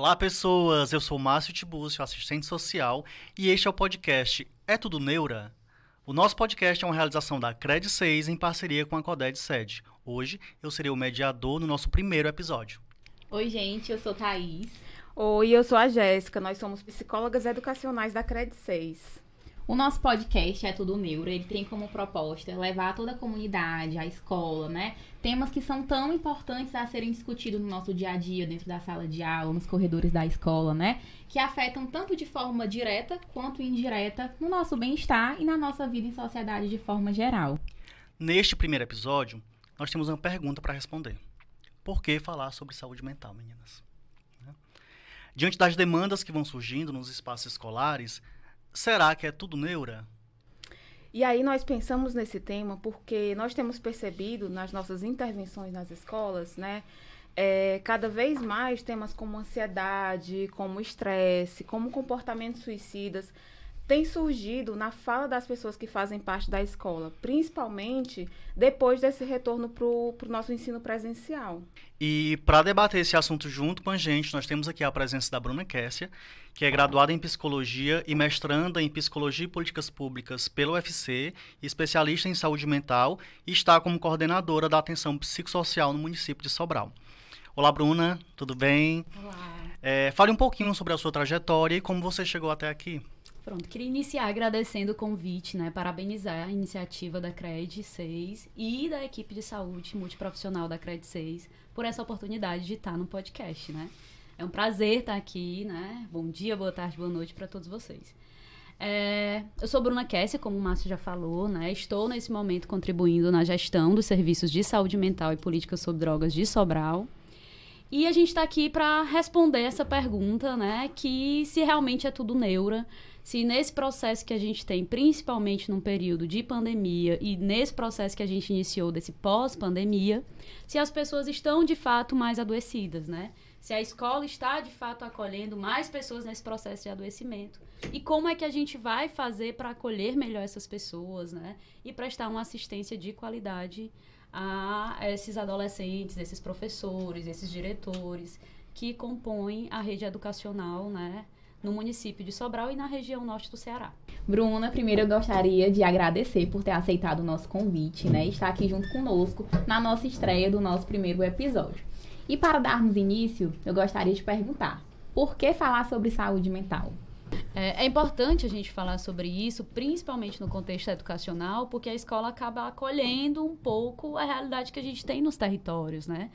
Olá, pessoas! Eu sou Márcio Tibúcio, assistente social, e este é o podcast É Tudo Neura? O nosso podcast é uma realização da CRED 6 em parceria com a CODED SED. Hoje, eu serei o mediador no nosso primeiro episódio. Oi, gente, eu sou Thaís. Oi, eu sou a Jéssica, nós somos psicólogas educacionais da CRED 6. O nosso podcast É Tudo Neuro, ele tem como proposta levar a toda a comunidade, a escola, né? Temas que são tão importantes a serem discutidos no nosso dia a dia, dentro da sala de aula, nos corredores da escola, né? Que afetam tanto de forma direta quanto indireta no nosso bem-estar e na nossa vida em sociedade de forma geral. Neste primeiro episódio, nós temos uma pergunta para responder. Por que falar sobre saúde mental, meninas? Diante das demandas que vão surgindo nos espaços escolares, será que é tudo neura? E aí nós pensamos nesse tema porque nós temos percebido nas nossas intervenções nas escolas, né, cada vez mais temas como ansiedade, como estresse, como comportamentos suicidas, têm surgido na fala das pessoas que fazem parte da escola, principalmente depois desse retorno para o nosso ensino presencial. E para debater esse assunto junto com a gente, nós temos aqui a presença da Bruna Kessia, que é graduada em Psicologia e mestranda em Psicologia e Políticas Públicas pelo UFC, especialista em saúde mental e está como coordenadora da atenção psicossocial no município de Sobral. Olá, Bruna, tudo bem? Olá. Fale um pouquinho sobre a sua trajetória e como você chegou até aqui. Pronto, queria iniciar agradecendo o convite, né? Parabenizar a iniciativa da CRED 6 e da equipe de saúde multiprofissional da CRED 6 por essa oportunidade de estar no podcast, né? É um prazer estar aqui, né? Bom dia, boa tarde, boa noite para todos vocês. Eu sou Bruna Kessia, como o Márcio já falou, né? Estou nesse momento contribuindo na gestão dos serviços de saúde mental e políticas sobre drogas de Sobral. E a gente está aqui para responder essa pergunta, né? Que se realmente é tudo neura, se nesse processo que a gente tem, principalmente num período de pandemia e nesse processo que a gente iniciou desse pós-pandemia, se as pessoas estão de fato mais adoecidas, né? Se a escola está de fato acolhendo mais pessoas nesse processo de adoecimento. E como é que a gente vai fazer para acolher melhor essas pessoas, né? E prestar uma assistência de qualidade a esses adolescentes, esses professores, esses diretores que compõem a rede educacional, né, no município de Sobral e na região norte do Ceará. Bruna, primeiro eu gostaria de agradecer por ter aceitado o nosso convite, né, e estar aqui junto conosco na nossa estreia do nosso primeiro episódio. E para darmos início, eu gostaria de perguntar, por que falar sobre saúde mental? É importante a gente falar sobre isso, principalmente no contexto educacional, porque a escola acaba acolhendo um pouco a realidade que a gente tem nos territórios, né?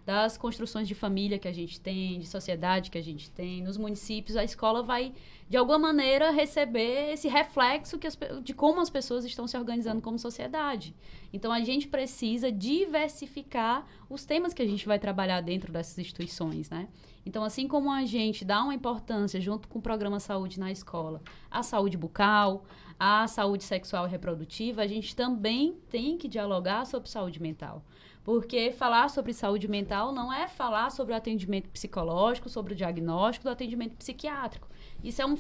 Das construções de família que a gente tem, de sociedade que a gente tem, nos municípios, a escola vai, de alguma maneira, receber esse reflexo de como as pessoas estão se organizando como sociedade. Então, a gente precisa diversificar os temas que a gente vai trabalhar dentro dessas instituições, né? Então, assim como a gente dá uma importância, junto com o programa Saúde na Escola, à saúde bucal, à saúde sexual e reprodutiva, a gente também tem que dialogar sobre saúde mental. Porque falar sobre saúde mental não é falar sobre o atendimento psicológico, sobre o diagnóstico do atendimento psiquiátrico. Isso é um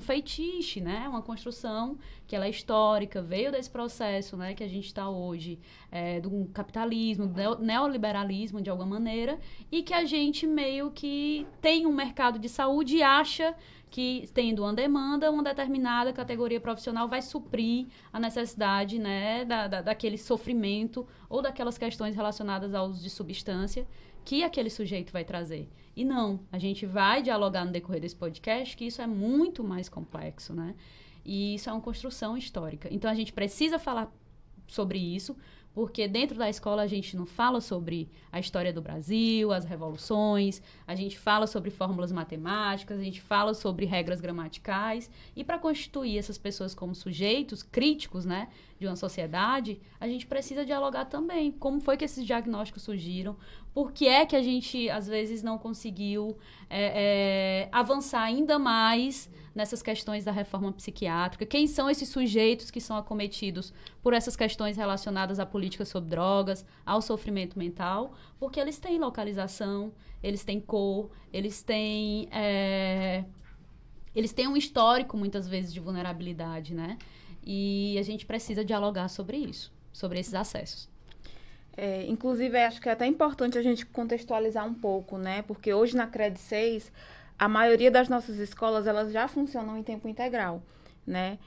feitiço, né? Uma construção que ela é histórica, veio desse processo, né, que a gente está hoje, do capitalismo, do neoliberalismo, de alguma maneira, e que a gente meio que tem um mercado de saúde e acha que, tendo uma demanda, uma determinada categoria profissional vai suprir a necessidade, né, daquele sofrimento ou daquelas questões relacionadas ao uso de substância que aquele sujeito vai trazer. E não, a gente vai dialogar no decorrer desse podcast que isso é muito mais complexo, né? E isso é uma construção histórica. Então, a gente precisa falar sobre isso, porque dentro da escola a gente não fala sobre a história do Brasil, as revoluções, a gente fala sobre fórmulas matemáticas, a gente fala sobre regras gramaticais, e para constituir essas pessoas como sujeitos críticos, né, de uma sociedade, a gente precisa dialogar também como foi que esses diagnósticos surgiram, por que é que a gente, às vezes, não conseguiu avançar ainda mais nessas questões da reforma psiquiátrica, quem são esses sujeitos que são acometidos por essas questões relacionadas à política sobre drogas, ao sofrimento mental, porque eles têm localização, eles têm cor, eles têm um histórico, muitas vezes, de vulnerabilidade, né? E a gente precisa dialogar sobre isso, sobre esses acessos. Inclusive, acho que é até importante a gente contextualizar um pouco, né? Porque hoje na CRED 6, a maioria das nossas escolas, elas já funcionam em tempo integral, né?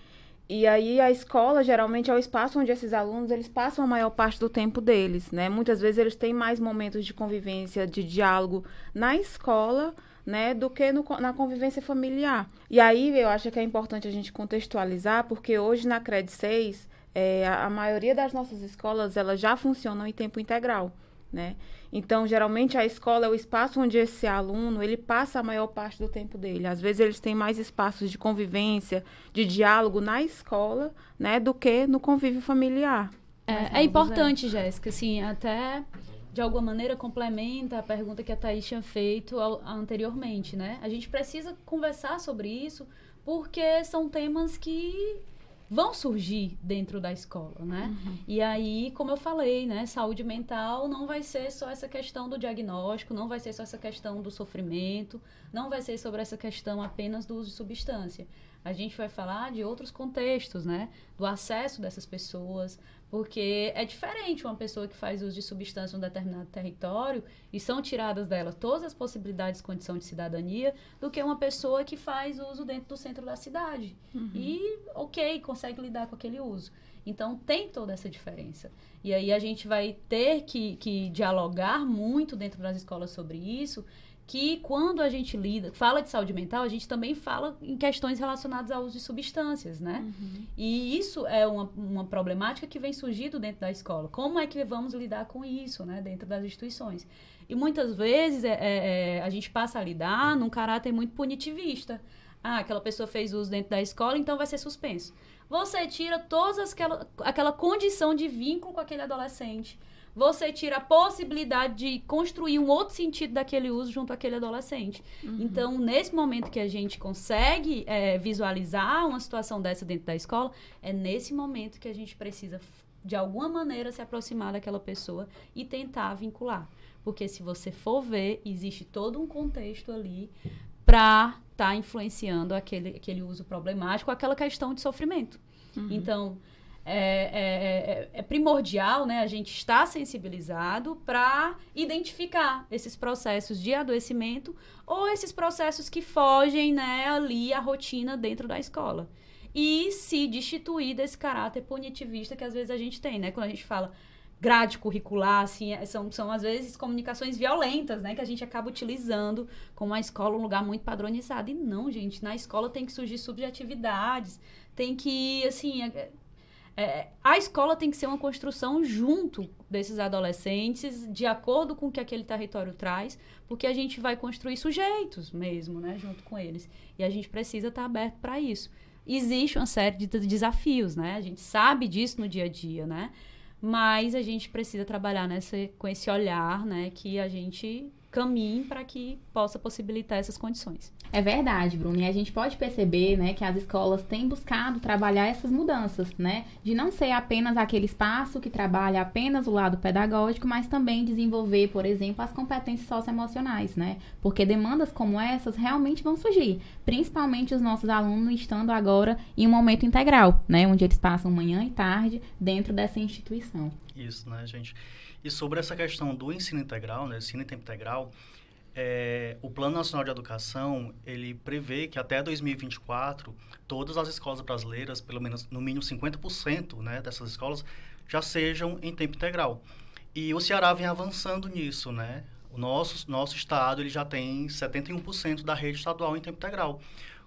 E aí a escola geralmente é o espaço onde esses alunos eles passam a maior parte do tempo deles, né? Muitas vezes eles têm mais momentos de convivência, de diálogo na escola, né, do que na convivência familiar. E aí eu acho que é importante a gente contextualizar, porque hoje na CRED 6, a maioria das nossas escolas elas já funcionam em tempo integral, né? Então, geralmente, a escola é o espaço onde esse aluno, ele passa a maior parte do tempo dele. Às vezes, eles têm mais espaços de convivência, de diálogo na escola, né, do que no convívio familiar. É importante, Jéssica, assim, até, de alguma maneira, complementa a pergunta que a Thaís tinha feito anteriormente, né? A gente precisa conversar sobre isso, porque são temas que vão surgir dentro da escola, né? E aí, como eu falei, né, saúde mental não vai ser só essa questão do diagnóstico, não vai ser só essa questão do sofrimento, não vai ser sobre essa questão apenas do uso de substância. A gente vai falar de outros contextos, né? Do acesso dessas pessoas, porque é diferente uma pessoa que faz uso de substância em um determinado território e são tiradas dela todas as possibilidades de condição de cidadania do que uma pessoa que faz uso dentro do centro da cidade. E, ok, consegue lidar com aquele uso. Então, tem toda essa diferença. E aí a gente vai ter que dialogar muito dentro das escolas sobre isso, que quando a gente fala de saúde mental, a gente também fala em questões relacionadas ao uso de substâncias, né? E isso é uma problemática que vem surgindo dentro da escola. Como é que vamos lidar com isso, né? Dentro das instituições. E muitas vezes a gente passa a lidar num caráter muito punitivista. Ah, aquela pessoa fez uso dentro da escola, então vai ser suspenso. Você tira toda aquela condição de vínculo com aquele adolescente. Você tira a possibilidade de construir um outro sentido daquele uso junto àquele adolescente. Então, nesse momento que a gente consegue visualizar uma situação dessa dentro da escola, é nesse momento que a gente precisa, de alguma maneira, se aproximar daquela pessoa e tentar vincular. Porque se você for ver, existe todo um contexto ali para estar influenciando aquele uso problemático, aquela questão de sofrimento. Então, é primordial, né, a gente estar sensibilizado para identificar esses processos de adoecimento ou esses processos que fogem, né, ali à rotina dentro da escola. E se destituir desse caráter punitivista que às vezes a gente tem, né? Quando a gente fala grade curricular, assim, são às vezes comunicações violentas, né, que a gente acaba utilizando como a escola um lugar muito padronizado. E não, gente, na escola tem que surgir subjetividades, tem que, assim, a escola tem que ser uma construção junto desses adolescentes, de acordo com o que aquele território traz, porque a gente vai construir sujeitos mesmo, né, junto com eles. E a gente precisa estar aberto para isso. Existe uma série de desafios, né, a gente sabe disso no dia a dia, né, mas a gente precisa trabalhar com esse olhar, né, que a gente caminhe para que possa possibilitar essas condições. É verdade, Bruna, e a gente pode perceber, né, que as escolas têm buscado trabalhar essas mudanças, né, de não ser apenas aquele espaço que trabalha apenas o lado pedagógico, mas também desenvolver, por exemplo, as competências socioemocionais, né, porque demandas como essas realmente vão surgir, principalmente os nossos alunos estando agora em um momento integral, né, onde eles passam manhã e tarde dentro dessa instituição. Isso, né, gente? E sobre essa questão do ensino integral, né, ensino em tempo integral, o Plano Nacional de Educação, ele prevê que até 2024, todas as escolas brasileiras, pelo menos no mínimo 50%, né, dessas escolas, já sejam em tempo integral. E o Ceará vem avançando nisso, né? O nosso estado, ele já tem 71% da rede estadual em tempo integral.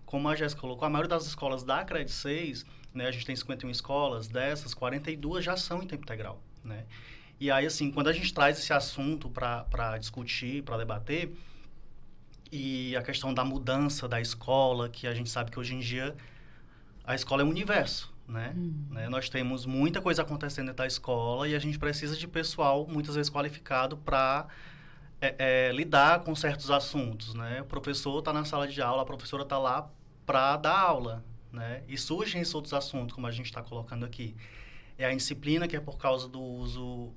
Como a Jéssica colocou, a maioria das escolas da CRED 6, né, a gente tem 51 escolas, dessas, 42 já são em tempo integral, né? E aí, assim, quando a gente traz esse assunto para discutir, para debater, e a questão da mudança da escola, que a gente sabe que hoje em dia a escola é um universo, né? Nós temos muita coisa acontecendo dentro da escola e a gente precisa de pessoal, muitas vezes qualificado, para lidar com certos assuntos, né? O professor está na sala de aula, a professora está lá para dar aula, né? E surgem esses outros assuntos, como a gente está colocando aqui. É a indisciplina, que é por causa do uso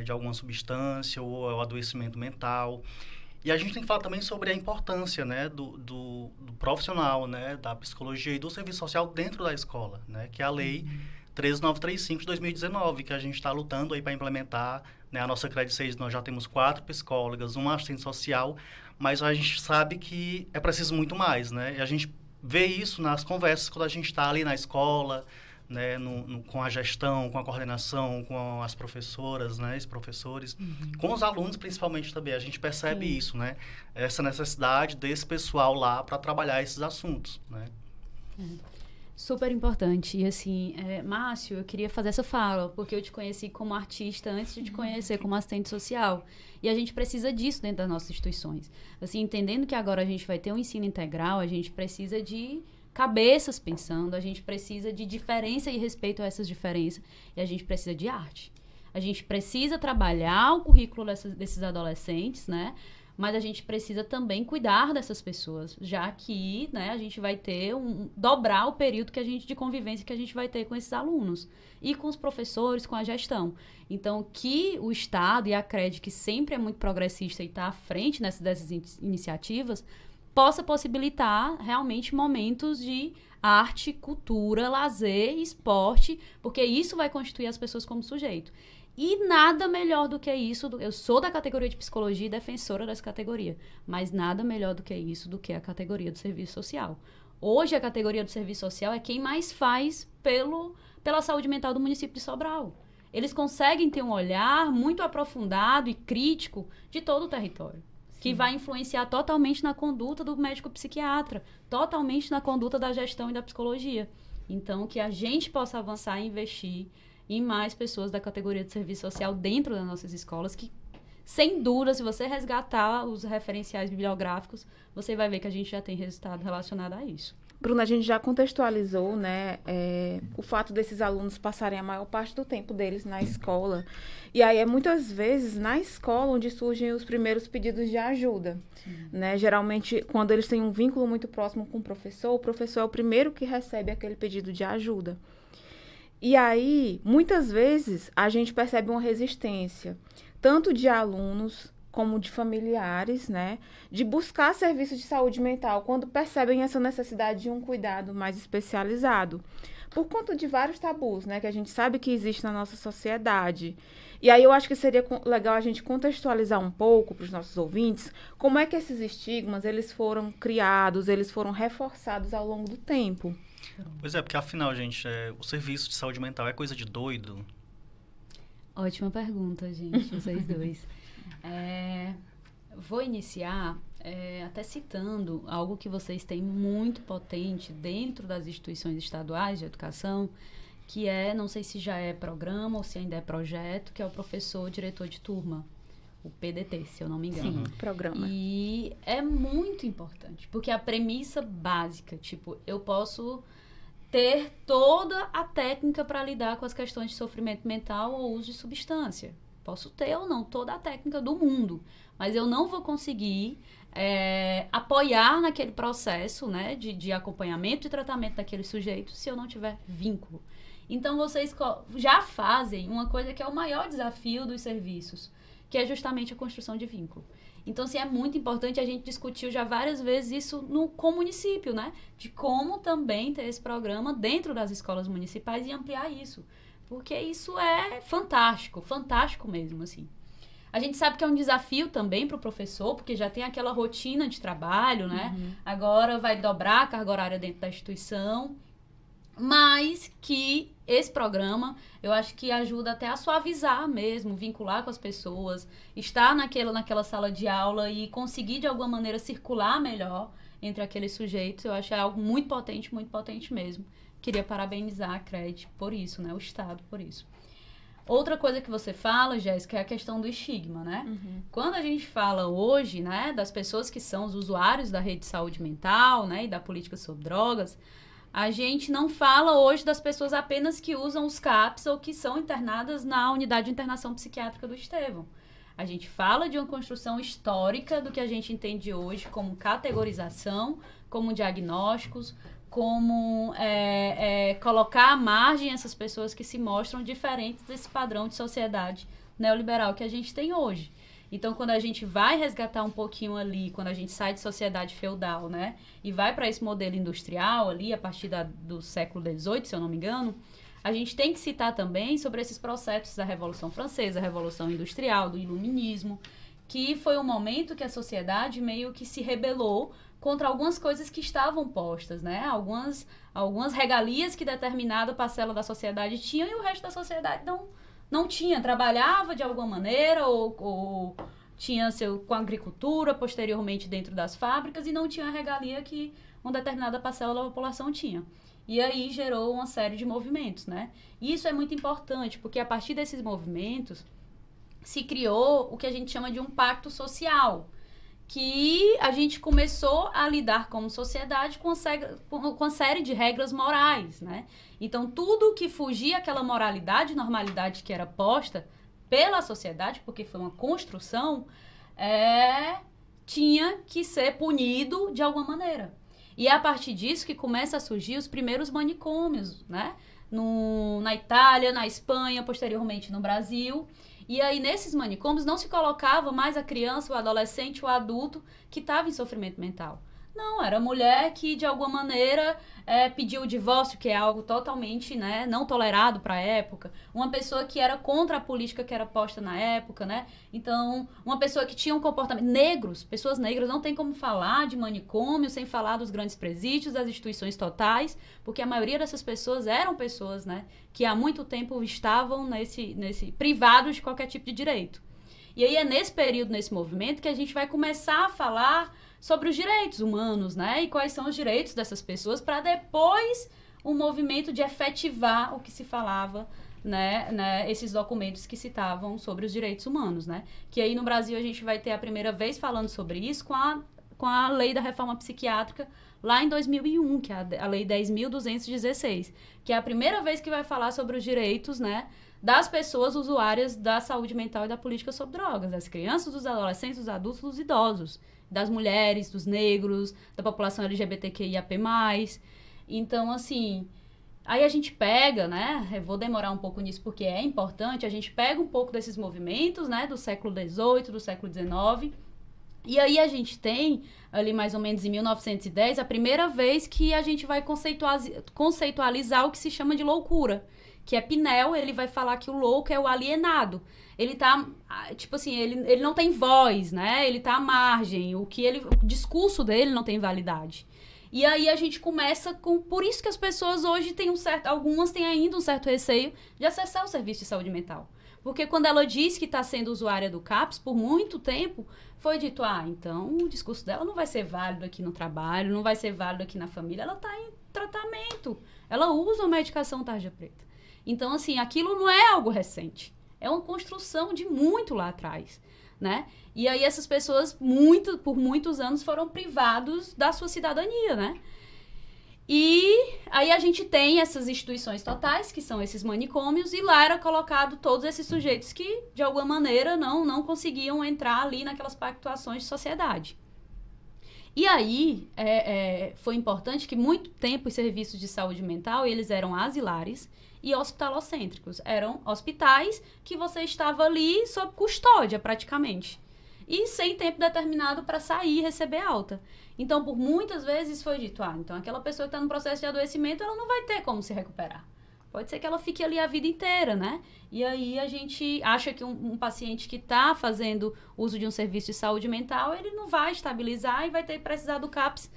de alguma substância, ou é o adoecimento mental. E a gente tem que falar também sobre a importância, né, do profissional, né, da psicologia e do serviço social dentro da escola, né, que a lei 13935 de 2019, que a gente está lutando aí para implementar, né? A nossa Cred 6, nós já temos 4 psicólogas, uma assistente social, mas a gente sabe que é preciso muito mais, né? E a gente vê isso nas conversas quando a gente está ali na escola, né? Com a gestão, com a coordenação, com as professoras, né? Os professores, com os alunos principalmente também. A gente percebe isso, né? Essa necessidade desse pessoal lá para trabalhar esses assuntos, né? Super importante. E assim, Márcio, eu queria fazer essa fala, porque eu te conheci como artista antes de te conhecer como assistente social. E a gente precisa disso dentro das nossas instituições. Assim, entendendo que agora a gente vai ter um ensino integral, a gente precisa de cabeças pensando, a gente precisa de diferença e respeito a essas diferenças, e a gente precisa de arte. A gente precisa trabalhar o currículo desses adolescentes, né? Mas a gente precisa também cuidar dessas pessoas, já que, né, a gente vai ter dobrar o período de convivência que a gente vai ter com esses alunos e com os professores, com a gestão. Então, que o Estado e a Cred, que sempre é muito progressista e está à frente dessas iniciativas, possa possibilitar realmente momentos de arte, cultura, lazer, esporte, porque isso vai constituir as pessoas como sujeito. E nada melhor do que isso, eu sou da categoria de psicologia e defensora dessa categoria, mas nada melhor do que isso, do que a categoria do serviço social. Hoje, a categoria do serviço social é quem mais faz pela saúde mental do município de Sobral. Eles conseguem ter um olhar muito aprofundado e crítico de todo o território, que vai influenciar totalmente na conduta do médico psiquiatra, totalmente na conduta da gestão e da psicologia. Então, que a gente possa avançar e investir em mais pessoas da categoria de serviço social dentro das nossas escolas, que, sem dúvida, se você resgatar os referenciais bibliográficos, você vai ver que a gente já tem resultado relacionado a isso. Bruna, a gente já contextualizou, né, o fato desses alunos passarem a maior parte do tempo deles na escola. E aí é muitas vezes na escola onde surgem os primeiros pedidos de ajuda, né? Geralmente, quando eles têm um vínculo muito próximo com o professor é o primeiro que recebe aquele pedido de ajuda. E aí, muitas vezes, a gente percebe uma resistência, tanto de alunos como de familiares, né, de buscar serviços de saúde mental quando percebem essa necessidade de um cuidado mais especializado, por conta de vários tabus, né, que a gente sabe que existe na nossa sociedade. E aí eu acho que seria legal a gente contextualizar um pouco para os nossos ouvintes como é que esses estigmas, eles foram criados, eles foram reforçados ao longo do tempo. Pois é, porque afinal, gente, o serviço de saúde mental é coisa de doido? Ótima pergunta, gente, vocês dois. Vou iniciar até citando algo que vocês têm muito potente dentro das instituições estaduais de educação, que não sei se já é programa ou se ainda é projeto, que é o professor diretor de turma, o PDT, se eu não me engano. Sim, programa. E é muito importante, porque a premissa básica, eu posso ter toda a técnica para lidar com as questões de sofrimento mental ou uso de substância. Posso ter ou não toda a técnica do mundo, mas eu não vou conseguir apoiar naquele processo, né, de acompanhamento e tratamento daquele sujeito se eu não tiver vínculo. Então, vocês já fazem uma coisa que é o maior desafio dos serviços, que é justamente a construção de vínculo. Então, assim, é muito importante, a gente discutiu já várias vezes isso com o município, né? De como também ter esse programa dentro das escolas municipais e ampliar isso. Porque isso é fantástico, fantástico mesmo, assim. A gente sabe que é um desafio também para o professor, porque já tem aquela rotina de trabalho, né? Agora vai dobrar a carga horária dentro da instituição, mas que esse programa, eu acho que ajuda até a suavizar mesmo, vincular com as pessoas, estar naquela sala de aula e conseguir, de alguma maneira, circular melhor entre aqueles sujeitos. Eu acho algo muito potente mesmo. Queria parabenizar a Cred por isso, né? O Estado por isso. Outra coisa que você fala, Jéssica, é a questão do estigma, né? Quando a gente fala hoje, né, das pessoas que são os usuários da rede de saúde mental, né, e da política sobre drogas, a gente não fala hoje das pessoas apenas que usam os CAPs ou que são internadas na unidade de internação psiquiátrica do Estevão. A gente fala de uma construção histórica do que a gente entende hoje como categorização, como diagnósticos, como colocar à margem essas pessoas que se mostram diferentes desse padrão de sociedade neoliberal que a gente tem hoje. Então, quando a gente vai resgatar um pouquinho ali, quando a gente sai de sociedade feudal, né, e vai para esse modelo industrial ali, a partir do século XVIII, se eu não me engano, a gente tem que citar também sobre esses processos da Revolução Francesa, a Revolução Industrial, do Iluminismo, que foi um momento que a sociedade meio que se rebelou contra algumas coisas que estavam postas, né? Algumas regalias que determinada parcela da sociedade tinha e o resto da sociedade não tinha. Trabalhava de alguma maneira ou tinha com a agricultura, posteriormente dentro das fábricas, e não tinha a regalia que uma determinada parcela da população tinha. E aí gerou uma série de movimentos, né? E isso é muito importante, porque a partir desses movimentos se criou o que a gente chama de um pacto social, que a gente começou a lidar como sociedade com uma série de regras morais, né? Então, tudo que fugia aquela moralidade, normalidade que era posta pela sociedade, porque foi uma construção, tinha que ser punido de alguma maneira. E é a partir disso que começa a surgir os primeiros manicômios, né? Na Itália, na Espanha, posteriormente no Brasil. E aí, nesses manicômios, não se colocava mais a criança, o adolescente, o adulto que estava em sofrimento mental. Não, era a mulher que, de alguma maneira, pediu o divórcio, que é algo totalmente, né, não tolerado para a época. Uma pessoa que era contra a política que era posta na época, né? Então, uma pessoa que tinha um comportamento... Pessoas negras, não tem como falar de manicômio sem falar dos grandes presídios, das instituições totais, porque a maioria dessas pessoas eram pessoas, né, que há muito tempo estavam privados de qualquer tipo de direito. E aí é nesse período, nesse movimento, que a gente vai começar a falar sobre os direitos humanos, né? E quais são os direitos dessas pessoas, para depois o movimento de efetivar o que se falava, né? Esses documentos que citavam sobre os direitos humanos, né? Que aí no Brasil a gente vai ter a primeira vez falando sobre isso com a lei da reforma psiquiátrica lá em 2001, que é a lei 10.216, que é a primeira vez que vai falar sobre os direitos, né, das pessoas usuárias da saúde mental e da política sobre drogas, das crianças, dos adolescentes, dos adultos, dos idosos, das mulheres, dos negros, da população LGBTQIAP+. Então, assim, aí a gente pega, né, eu vou demorar um pouco nisso porque é importante, a gente pega um pouco desses movimentos, né, do século XVIII, do século XIX, e aí a gente tem, ali mais ou menos em 1910, a primeira vez que a gente vai conceitualizar o que se chama de loucura, que é Pinel. Ele vai falar que o louco é o alienado. Ele tá, tipo assim, ele não tem voz, né? Ele tá à margem, o discurso dele não tem validade. E aí a gente começa com... Por isso que as pessoas hoje têm algumas têm ainda um certo receio de acessar o serviço de saúde mental. Porque quando ela diz que está sendo usuária do CAPS, por muito tempo, foi dito, então o discurso dela não vai ser válido aqui no trabalho, não vai ser válido aqui na família, ela está em tratamento, ela usa uma medicação tarja preta. Então, assim, aquilo não é algo recente, é uma construção de muito lá atrás, né? E aí essas pessoas, por muitos anos, foram privados da sua cidadania, né? E aí a gente tem essas instituições totais, que são esses manicômios, e lá era colocado todos esses sujeitos que, de alguma maneira, não conseguiam entrar ali naquelas pactuações de sociedade. E aí, foi importante que muito tempo os serviços de saúde mental, eles eram asilares e hospitalocêntricos. Eram hospitais que você estava ali sob custódia, praticamente. E sem tempo determinado para sair e receber alta. Então, por muitas vezes foi dito, então aquela pessoa que está no processo de adoecimento, ela não vai ter como se recuperar. Pode ser que ela fique ali a vida inteira, né? E aí a gente acha que um paciente que está fazendo uso de um serviço de saúde mental, ele não vai estabilizar e vai ter que precisar do CAPS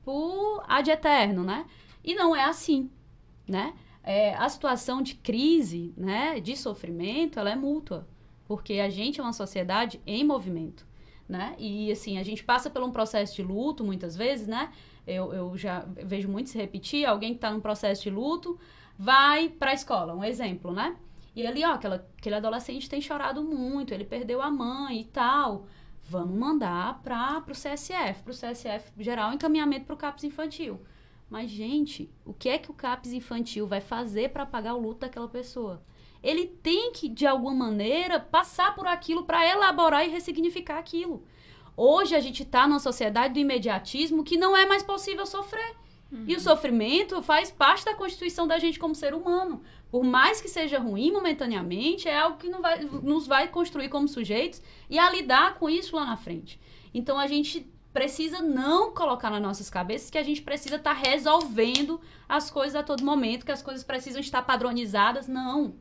por ad eterno, né? E não é assim, né? A situação de crise, né, de sofrimento, ela é mútua. Porque a gente é uma sociedade em movimento, né? E, assim, a gente passa por um processo de luto, muitas vezes, né? Eu já vejo muito se repetir, alguém que está num processo de luto vai para a escola, um exemplo, né? E ali, aquele adolescente tem chorado muito, ele perdeu a mãe e tal. Vamos mandar para o CSF geral, encaminhamento para o CAPS infantil. Mas, gente, o que é que o CAPS infantil vai fazer para apagar o luto daquela pessoa? Ele tem que, de alguma maneira, passar por aquilo para elaborar e ressignificar aquilo. Hoje a gente está numa sociedade do imediatismo que não é mais possível sofrer. Uhum. E o sofrimento faz parte da constituição da gente como ser humano. Por mais que seja ruim momentaneamente, é algo que nos vai construir como sujeitos e a lidar com isso lá na frente. Então a gente precisa não colocar nas nossas cabeças que a gente precisa estar resolvendo as coisas a todo momento, que as coisas precisam estar padronizadas. Não.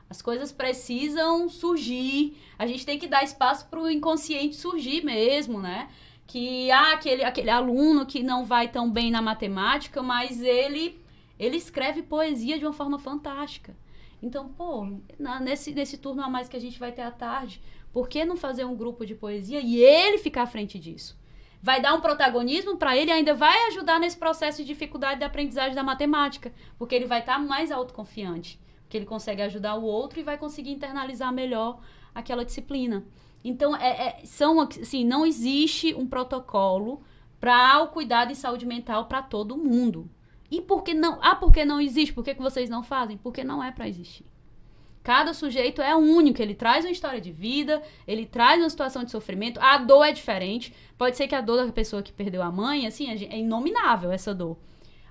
As coisas precisam surgir. A gente tem que dar espaço para o inconsciente surgir mesmo, né? Que aquele aluno que não vai tão bem na matemática, mas ele escreve poesia de uma forma fantástica. Então, nesse turno a mais que a gente vai ter à tarde, por que não fazer um grupo de poesia e ele ficar à frente disso? Vai dar um protagonismo para ele e ainda vai ajudar nesse processo de dificuldade de aprendizagem da matemática, porque ele vai estar mais autoconfiante, porque ele consegue ajudar o outro e vai conseguir internalizar melhor aquela disciplina. Então, não existe um protocolo para o cuidado em saúde mental para todo mundo. E por que não? Porque não existe? Por que vocês não fazem? Porque não é para existir. Cada sujeito é único, ele traz uma história de vida, ele traz uma situação de sofrimento, a dor é diferente. Pode ser que a dor da pessoa que perdeu a mãe, assim, é inominável essa dor.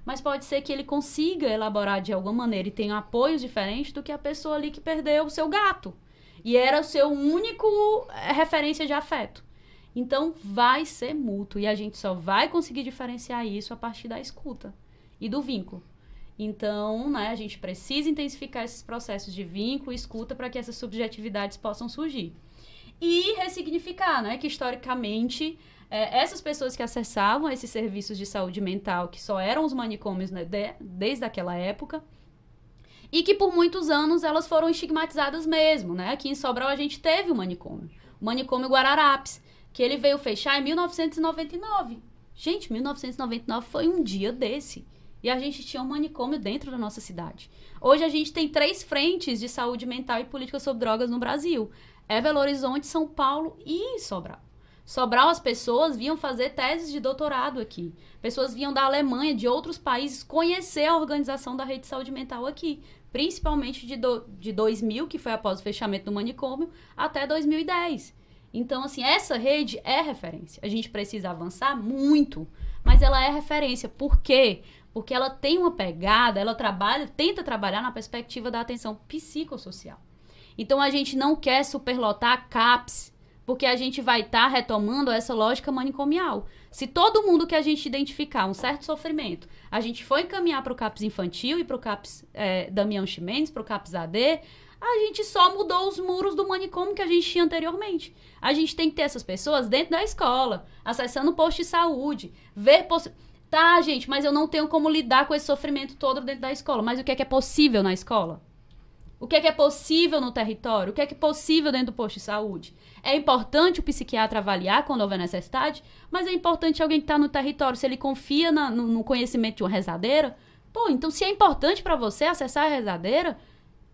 Mas pode ser que ele consiga elaborar de alguma maneira e tenha apoios diferentes do que a pessoa ali que perdeu o seu gato. E era o seu único referência de afeto. Então, vai ser mútuo. E a gente só vai conseguir diferenciar isso a partir da escuta e do vínculo. Então, né, a gente precisa intensificar esses processos de vínculo e escuta para que essas subjetividades possam surgir. E ressignificar, né, que historicamente essas pessoas que acessavam esses serviços de saúde mental, que só eram os manicômios, né, desde aquela época, e que por muitos anos elas foram estigmatizadas mesmo, né? Aqui em Sobral a gente teve o manicômio Guararapes, que ele veio fechar em 1999. Gente, 1999 foi um dia desse. E a gente tinha um manicômio dentro da nossa cidade. Hoje a gente tem 3 frentes de saúde mental e política sobre drogas no Brasil. É Belo Horizonte, São Paulo e Sobral. Sobral, as pessoas vinham fazer teses de doutorado aqui. Pessoas vinham da Alemanha, de outros países, conhecer a organização da rede de saúde mental aqui. Principalmente de 2000, que foi após o fechamento do manicômio, até 2010. Então, assim, essa rede é referência. A gente precisa avançar muito, mas ela é referência. Por quê? Porque ela tem uma pegada, ela tenta trabalhar na perspectiva da atenção psicossocial. Então, a gente não quer superlotar a CAPS, porque a gente vai estar retomando essa lógica manicomial. Se todo mundo que a gente identificar um certo sofrimento, a gente for encaminhar para o CAPS infantil e para o CAPS Damião Ximenes, para o CAPS AD, a gente só mudou os muros do manicômio que a gente tinha anteriormente. A gente tem que ter essas pessoas dentro da escola, acessando o posto de saúde, Tá, gente, mas eu não tenho como lidar com esse sofrimento todo dentro da escola. Mas o que é possível na escola? O que é possível no território? O que é possível dentro do posto de saúde? É importante o psiquiatra avaliar quando houver necessidade, mas é importante alguém que está no território, se ele confia no conhecimento de uma rezadeira. Então se é importante para você acessar a rezadeira,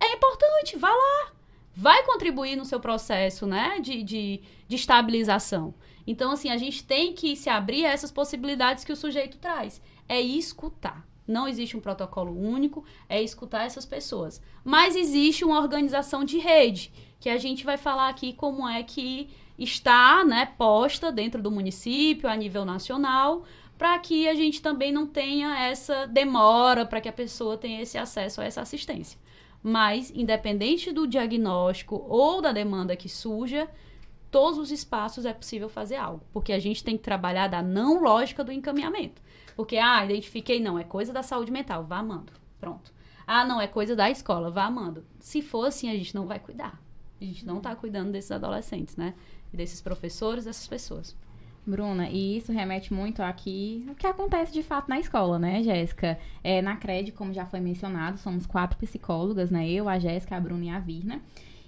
é importante, vá lá. Vai contribuir no seu processo, né, de estabilização. Então, assim, a gente tem que se abrir a essas possibilidades que o sujeito traz. É escutar. Não existe um protocolo único, é escutar essas pessoas. Mas existe uma organização de rede, que a gente vai falar aqui como é que está, né, posta dentro do município, a nível nacional, para que a gente também não tenha essa demora, para que a pessoa tenha esse acesso a essa assistência. Mas, independente do diagnóstico ou da demanda que surja, todos os espaços é possível fazer algo. Porque a gente tem que trabalhar da não lógica do encaminhamento. Porque, identifiquei, não, é coisa da saúde mental, vá amando. Pronto. Não, é coisa da escola, vá amando. Se for assim, a gente não vai cuidar. A gente não está cuidando desses adolescentes, né? E desses professores, dessas pessoas. Bruna, e isso remete muito aqui o que acontece de fato na escola, né, Jéssica? Na CRED, como já foi mencionado, somos 4 psicólogas, né? Eu, a Jéssica, a Bruna e a Virna.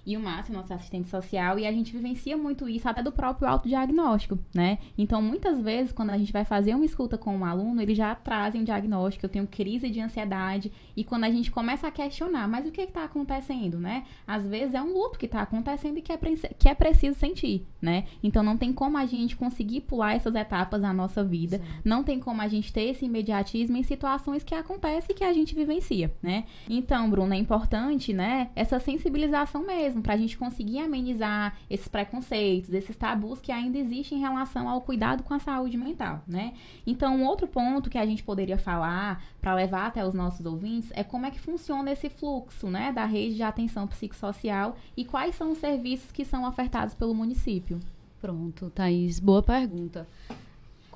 E o Márcio, nosso assistente social, e a gente vivencia muito isso até do próprio autodiagnóstico, né? Então, muitas vezes, quando a gente vai fazer uma escuta com um aluno, eles já trazem um diagnóstico, eu tenho crise de ansiedade, e quando a gente começa a questionar, mas o que está acontecendo, né? Às vezes é um luto que está acontecendo e que é preciso sentir, né? Então, não tem como a gente conseguir pular essas etapas da nossa vida, não tem como a gente ter esse imediatismo em situações que acontecem e que a gente vivencia, né? Então, Bruna, é importante, né, essa sensibilização mesmo, para a gente conseguir amenizar esses preconceitos, esses tabus que ainda existem em relação ao cuidado com a saúde mental, né? Então, um outro ponto que a gente poderia falar para levar até os nossos ouvintes é como é que funciona esse fluxo, né, da rede de atenção psicossocial e quais são os serviços que são ofertados pelo município. Pronto, Thaís, boa pergunta.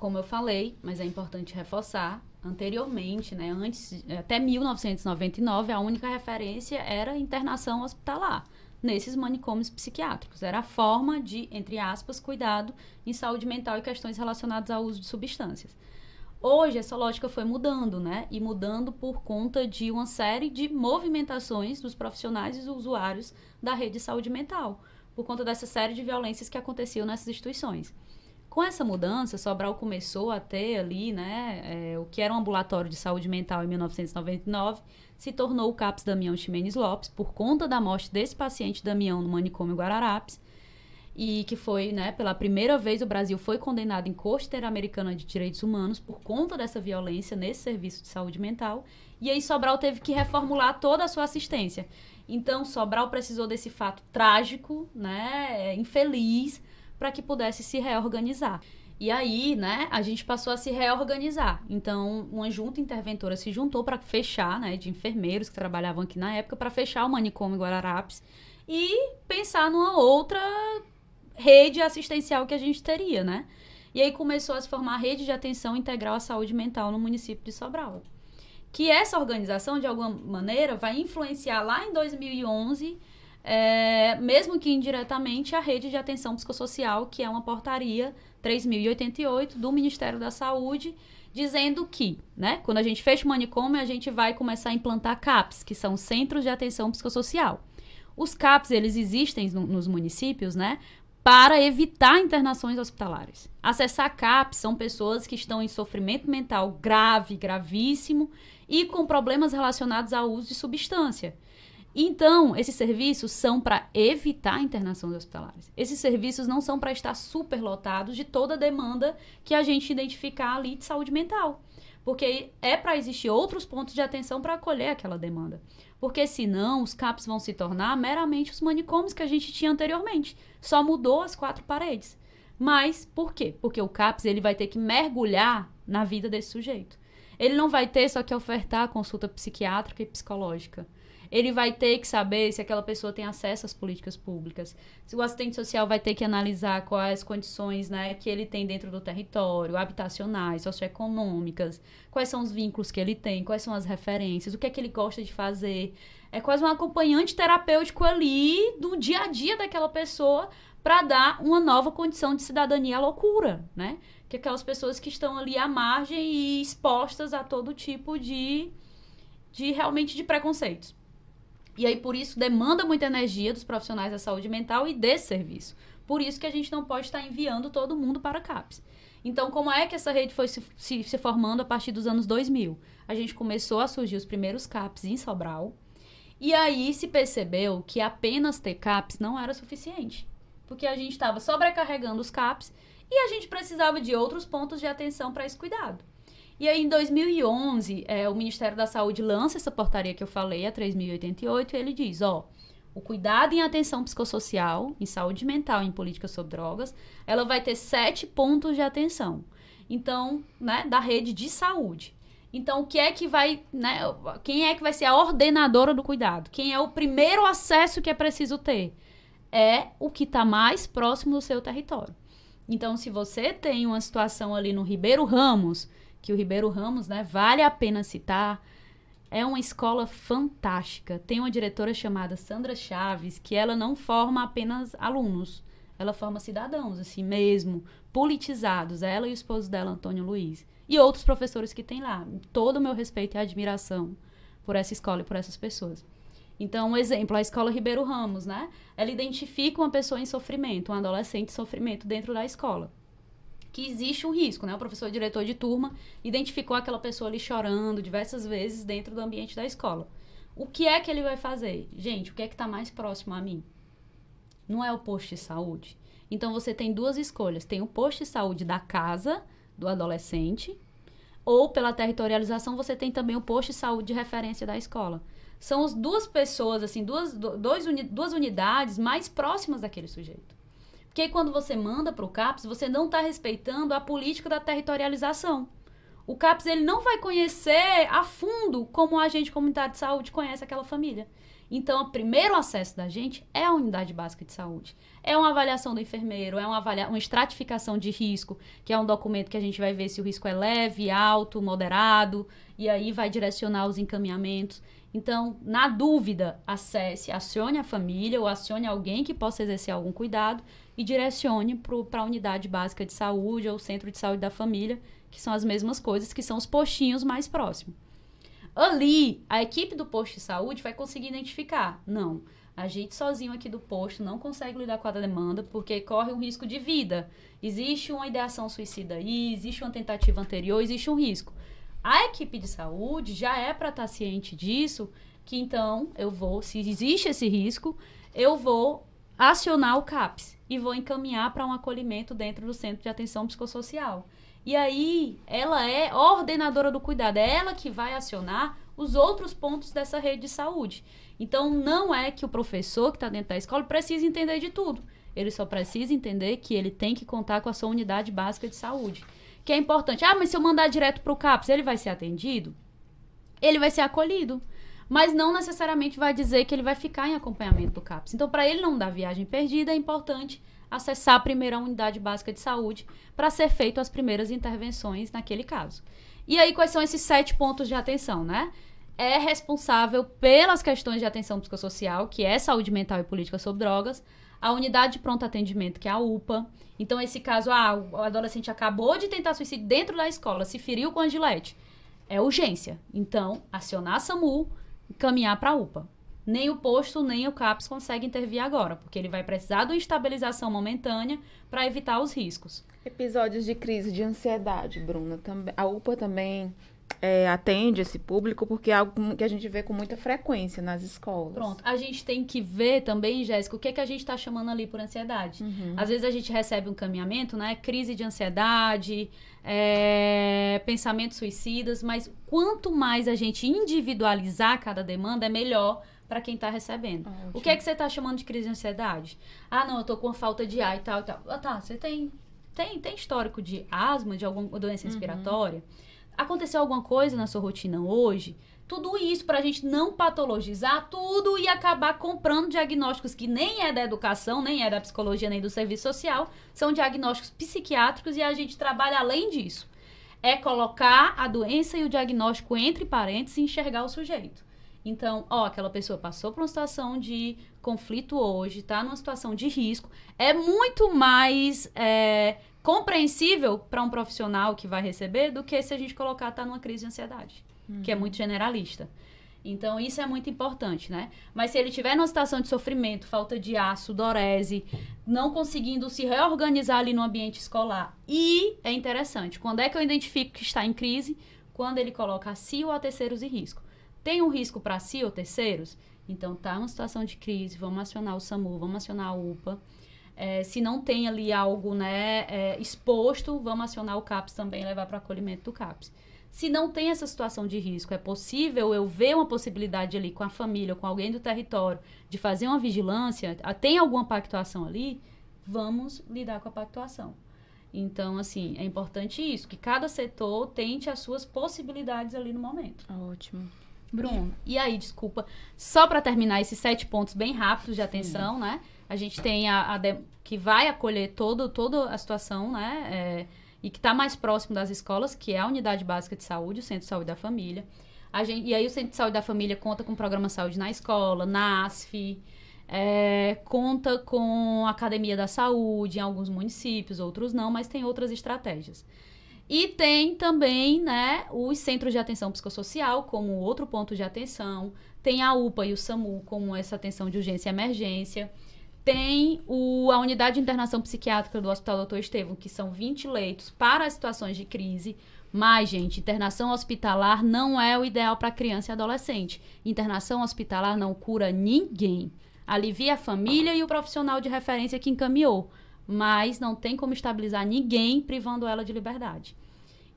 como eu falei, mas é importante reforçar, anteriormente, né, antes, até 1999, a única referência era internação hospitalar nesses manicômios psiquiátricos. Era a forma de, entre aspas, cuidado em saúde mental e questões relacionadas ao uso de substâncias. Hoje, essa lógica foi mudando, né? E mudando por conta de uma série de movimentações dos profissionais e dos usuários da rede de saúde mental, por conta dessa série de violências que aconteciam nessas instituições. Com essa mudança, Sobral começou a ter ali, né, o que era um ambulatório de saúde mental em 1999, se tornou o CAPS Damião Ximenes Lopes, por conta da morte desse paciente Damião no manicômio Guararapes, e que foi, né, pela primeira vez o Brasil foi condenado em Corte Interamericana de Direitos Humanos por conta dessa violência nesse serviço de saúde mental, e aí Sobral teve que reformular toda a sua assistência. Então, Sobral precisou desse fato trágico, né, infeliz, para que pudesse se reorganizar. E aí, né, a gente passou a se reorganizar. Então, uma junta interventora se juntou para fechar, né, de enfermeiros que trabalhavam aqui na época, para fechar o manicômio Guararapes e pensar numa outra rede assistencial que a gente teria, né? E aí começou a se formar a rede de atenção integral à saúde mental no município de Sobral. Que essa organização, de alguma maneira, vai influenciar lá em 2011, mesmo que indiretamente, a rede de atenção psicossocial, que é uma portaria 3.088 do Ministério da Saúde, dizendo que, né, quando a gente fecha o manicômio, a gente vai começar a implantar CAPs, que são Centros de Atenção Psicossocial. Os CAPs, eles existem nos municípios, né, para evitar internações hospitalares. Acessar CAPs são pessoas que estão em sofrimento mental grave, gravíssimo, e com problemas relacionados ao uso de substância. Então, esses serviços são para evitar internações hospitalares. Esses serviços não são para estar superlotados de toda a demanda que a gente identificar ali de saúde mental. Porque é para existir outros pontos de atenção para acolher aquela demanda. Porque senão os CAPs vão se tornar meramente os manicômios que a gente tinha anteriormente. Só mudou as 4 paredes. Mas por quê? Porque o CAPs ele vai ter que mergulhar na vida desse sujeito. Ele não vai ter só que ofertar consulta psiquiátrica e psicológica. Ele vai ter que saber se aquela pessoa tem acesso às políticas públicas. Se o assistente social vai ter que analisar quais as condições, né, que ele tem dentro do território, habitacionais, socioeconômicas, quais são os vínculos que ele tem, quais são as referências, o que é que ele gosta de fazer. É quase um acompanhante terapêutico ali do dia a dia daquela pessoa para dar uma nova condição de cidadania à loucura, né? Que aquelas pessoas que estão ali à margem e expostas a todo tipo de realmente de preconceitos. E aí, por isso, demanda muita energia dos profissionais da saúde mental e desse serviço. Por isso que a gente não pode estar enviando todo mundo para CAPs. Então, como é que essa rede foi se formando a partir dos anos 2000? A gente começou a surgir os primeiros CAPs em Sobral. E aí se percebeu que apenas ter CAPs não era suficiente. Porque a gente estava sobrecarregando os CAPs e a gente precisava de outros pontos de atenção para esse cuidado. E aí, em 2011, o Ministério da Saúde lança essa portaria que eu falei, a 3.088, e ele diz, o cuidado em atenção psicossocial, em saúde mental e em política sobre drogas, ela vai ter 7 pontos de atenção. Então, né, da rede de saúde. Então, o que é que vai, né, quem é que vai ser a ordenadora do cuidado? Quem é o primeiro acesso que é preciso ter? É o que está mais próximo do seu território. Então, se você tem uma situação ali no Ribeiro Ramos, que o Ribeiro Ramos, né, vale a pena citar, é uma escola fantástica. Tem uma diretora chamada Sandra Chaves, que ela não forma apenas alunos, ela forma cidadãos, assim mesmo, politizados, ela e o esposo dela, Antônio Luiz, e outros professores que tem lá. Todo o meu respeito e admiração por essa escola e por essas pessoas. Então, um exemplo, a escola Ribeiro Ramos, né, ela identifica uma pessoa em sofrimento, um adolescente em sofrimento dentro da escola. Que existe um risco, né? O professor diretor de turma identificou aquela pessoa ali chorando diversas vezes dentro do ambiente da escola. O que é que ele vai fazer? Gente, o que é que está mais próximo a mim? Não é o posto de saúde? Então, você tem 2 escolhas. Tem o posto de saúde da casa do adolescente, ou pela territorialização, você tem também o posto de saúde de referência da escola. São as 2 pessoas, assim, duas unidades mais próximas daquele sujeito. Porque aí, quando você manda para o CAPS, você não está respeitando a política da territorialização. O CAPS ele não vai conhecer a fundo como o agente comunitário de saúde conhece aquela família. Então, o primeiro acesso da gente é a unidade básica de saúde. É uma avaliação do enfermeiro, é uma estratificação de risco, que é um documento que a gente vai ver se o risco é leve, alto, moderado, e aí vai direcionar os encaminhamentos. Então, na dúvida, acesse, acione a família ou acione alguém que possa exercer algum cuidado e direcione para a unidade básica de saúde ou centro de saúde da família, que são as mesmas coisas, que são os postinhos mais próximos. Ali, a equipe do posto de saúde vai conseguir identificar. Não, a gente sozinho aqui do posto não consegue lidar com a demanda porque corre um risco de vida. Existe uma ideação suicida aí, existe uma tentativa anterior, existe um risco. A equipe de saúde já é para estar ciente disso, que então eu vou, se existe esse risco, eu vou acionar o CAPS e vou encaminhar para um acolhimento dentro do Centro de Atenção Psicossocial. E aí, ela é ordenadora do cuidado, é ela que vai acionar os outros pontos dessa rede de saúde. Então, não é que o professor que está dentro da escola precisa entender de tudo. Ele só precisa entender que ele tem que contar com a sua unidade básica de saúde. Que é importante. Ah, mas se eu mandar direto para o CAPS, ele vai ser atendido? Ele vai ser acolhido. Mas não necessariamente vai dizer que ele vai ficar em acompanhamento do CAPS. Então, para ele não dar viagem perdida, é importante acessar a primeira unidade básica de saúde para ser feito as primeiras intervenções naquele caso. E aí, quais são esses 7 pontos de atenção, né? É responsável pelas questões de atenção psicossocial, que é saúde mental e política sobre drogas, a unidade de pronto atendimento, que é a UPA. Então, esse caso, o adolescente acabou de tentar suicídio dentro da escola, se feriu com a gilete. É urgência. Então, acionar a SAMU, caminhar para a UPA. Nem o posto, nem o CAPS consegue intervir agora, porque ele vai precisar de uma estabilização momentânea para evitar os riscos. Episódios de crise de ansiedade, Bruna. A UPA também atende esse público, porque é algo que a gente vê com muita frequência nas escolas. Pronto. A gente tem que ver também, Jéssica, o que é que a gente está chamando ali por ansiedade. Uhum. Às vezes a gente recebe um encaminhamento, né? Crise de ansiedade, pensamentos suicidas, mas quanto mais a gente individualizar cada demanda, é melhor para quem está recebendo. Ótimo. O que é que você está chamando de crise de ansiedade? Ah, não, eu tô com falta de ar e tal, e tal. Ah, tá, você tem histórico de asma, de alguma doença respiratória? Aconteceu alguma coisa na sua rotina hoje? Tudo isso para a gente não patologizar tudo e acabar comprando diagnósticos que nem é da educação, nem é da psicologia, nem do serviço social, são diagnósticos psiquiátricos e a gente trabalha além disso. É colocar a doença e o diagnóstico entre parênteses e enxergar o sujeito. Então, aquela pessoa passou por uma situação de conflito hoje, está numa situação de risco, é muito mais compreensível para um profissional que vai receber do que se a gente colocar está numa crise de ansiedade, que é muito generalista. Então, isso é muito importante, né? Mas se ele estiver numa situação de sofrimento, falta de ar, sudorese, não conseguindo se reorganizar ali no ambiente escolar, e é interessante, quando é que eu identifico que está em crise? Quando ele coloca a si ou a terceiros em risco. Tem um risco para si ou terceiros? Então, tá numa situação de crise, vamos acionar o SAMU, vamos acionar a UPA. Se não tem ali algo, né, exposto, vamos acionar o CAPS também, levar para o acolhimento do CAPS. Se não tem essa situação de risco, é possível eu ver uma possibilidade ali com a família, com alguém do território, de fazer uma vigilância, tem alguma pactuação ali, vamos lidar com a pactuação. Então, assim, é importante isso, que cada setor tente as suas possibilidades ali no momento. Ótimo. Bruno, e aí, desculpa, só para terminar esses 7 pontos bem rápidos de atenção, né? A gente tem que vai acolher toda a situação, né? E que está mais próximo das escolas, que é a Unidade Básica de Saúde, o Centro de Saúde da Família. E aí o Centro de Saúde da Família conta com o Programa Saúde na Escola, NASF, conta com a Academia da Saúde em alguns municípios, outros não, mas tem outras estratégias. E tem também, né, os centros de atenção psicossocial como outro ponto de atenção, tem a UPA e o SAMU como essa atenção de urgência e emergência, tem a unidade de internação psiquiátrica do Hospital Dr. Estevão, que são 20 leitos para as situações de crise. Mas, gente, internação hospitalar não é o ideal para criança e adolescente. Internação hospitalar não cura ninguém. Alivia a família e o profissional de referência que encaminhou, mas não tem como estabilizar ninguém privando ela de liberdade.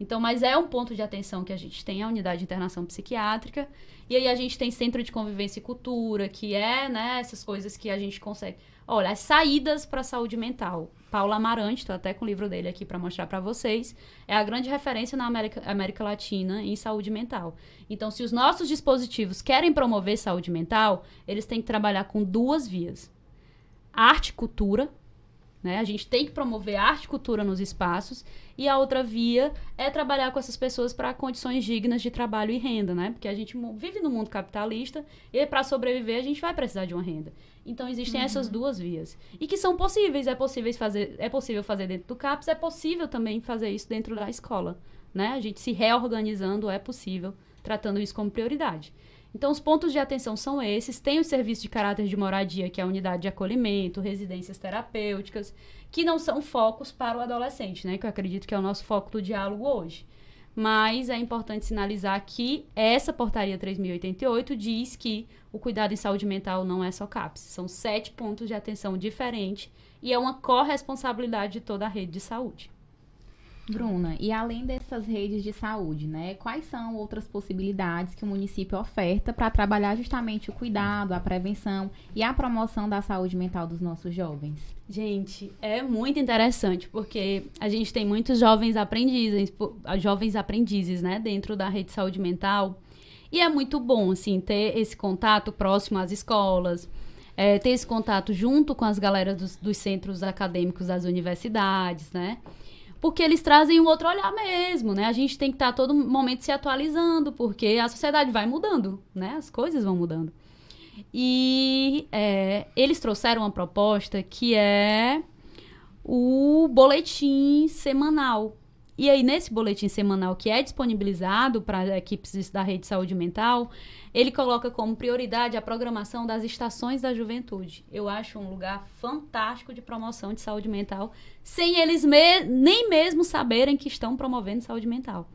Então, mas é um ponto de atenção que a gente tem, a unidade de internação psiquiátrica. E aí a gente tem centro de convivência e cultura, que é, né, essas coisas que a gente consegue... Olha, as saídas para a saúde mental. Paulo Amarante, estou até com o livro dele aqui para mostrar para vocês, é a grande referência na América Latina em saúde mental. Então, se os nossos dispositivos querem promover saúde mental, eles têm que trabalhar com 2 vias. Arte e cultura, né? A gente tem que promover arte e cultura nos espaços, e a outra via é trabalhar com essas pessoas para condições dignas de trabalho e renda, né? Porque a gente vive no mundo capitalista e para sobreviver a gente vai precisar de uma renda. Então existem essas 2 vias e que são possíveis, é possível fazer dentro do CAPS, é possível também fazer isso dentro da escola, né? A gente se reorganizando é possível, tratando isso como prioridade. Então, os pontos de atenção são esses. Tem o serviço de caráter de moradia, que é a unidade de acolhimento, residências terapêuticas, que não são focos para o adolescente, né? Que eu acredito que é o nosso foco do diálogo hoje. Mas é importante sinalizar que essa portaria 3088 diz que o cuidado em saúde mental não é só CAPS. São 7 pontos de atenção diferentes e é uma corresponsabilidade de toda a rede de saúde. Bruna, e além dessas redes de saúde, né, quais são outras possibilidades que o município oferta para trabalhar justamente o cuidado, a prevenção e a promoção da saúde mental dos nossos jovens? Gente, é muito interessante, porque a gente tem muitos jovens aprendizes, né, dentro da rede de saúde mental, e é muito bom, assim, ter esse contato próximo às escolas, ter esse contato junto com as galera dos centros acadêmicos das universidades, né, porque eles trazem um outro olhar mesmo, né? A gente tem que estar a todo momento se atualizando, porque a sociedade vai mudando, né? As coisas vão mudando. E eles trouxeram uma proposta que é o boletim semanal. E aí, nesse boletim semanal que é disponibilizado para as equipes da rede de saúde mental, ele coloca como prioridade a programação das estações da juventude. Eu acho um lugar fantástico de promoção de saúde mental, sem eles nem mesmo saberem que estão promovendo saúde mental.